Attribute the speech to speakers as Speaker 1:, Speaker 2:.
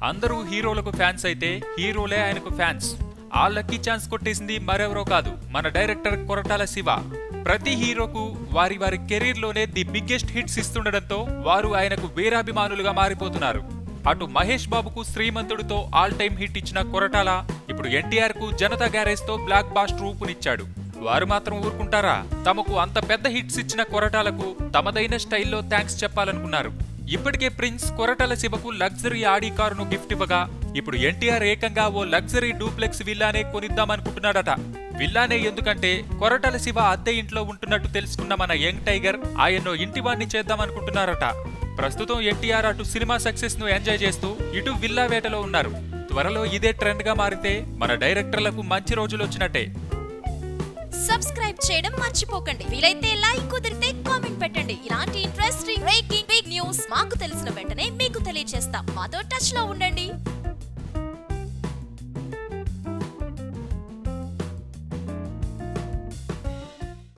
Speaker 1: అందరూ హీరోలకు ఫ్యాన్స్ అయితే హీరోలే ఆయనకు ఫ్యాన్స్. ఆ లక్కీ ఛాన్స్ కొట్టేసింది మరెవరో కాదు, మన డైరెక్టర్ కొరటాల శివ. ప్రతి హీరోకు వారి వారి కెరీర్ లోనే ది బిగ్గెస్ట్ హిట్స్ ఇస్తుండటంతో వారు ఆయనకు వీరాభిమానులుగా మారిపోతున్నారు. అటు మహేష్ బాబుకు శ్రీమంతుడితో ఆల్ టైమ్ హిట్ ఇచ్చిన కొరటాల ఇప్పుడు ఎన్టీఆర్ కు జనతా గ్యారేజ్ తో బ్లాక్ బాస్టర్ రూపునిచ్చాడు. వారు మాత్రం ఊరుకుంటారా? తమకు అంత పెద్ద హిట్స్ ఇచ్చిన కొరటాలకు తమదైన స్టైల్లో థ్యాంక్స్ చెప్పాలనుకున్నారు. ఇప్పటికే ప్రిన్స్ కొరటాల శివకు లగ్జరీ ఆడి కారును గిఫ్ట్ ఇవ్వగా ఇప్పుడు ఎన్టీఆర్ ఏకంగా ఓ లగ్జరీ డూప్లెక్స్ విల్లానే కొనిద్దామనుకుంటున్నాడట. విల్లానే ఎందుకంటే కొరటాల శివ అద్దె ఇంట్లో ఉంటున్నట్టు తెలుసుకున్న మన యంగ్ టైగర్ ఆయన్నో ఇంటివాణ్ణి చేద్దామనుకుంటున్నారట. ప్రస్తుతం ఎన్టీఆర్ అటు సినిమా సక్సెస్ ను ఎంజాయ్ చేస్తూ ఇటు విల్లా వేటలో ఉన్నారు. త్వరలో ఇదే ట్రెండ్ గా మారితే మన డైరెక్టర్లకు మంచి రోజులు వచ్చినట్టే.
Speaker 2: సబ్స్క్రైబ్ చేయడం మర్చిపోకండి. వీలైతే లైక్, కుదిరితే కామెంట్ పెట్టండి. ఇలాంటి ఇంట్రెస్టింగ్ బ్రేకింగ్ బిగ్ న్యూస్ మాకు తెలిసిన వెంటనే మీకు తెలియజేస్తాం. మాతో టచ్ లో ఉండండి.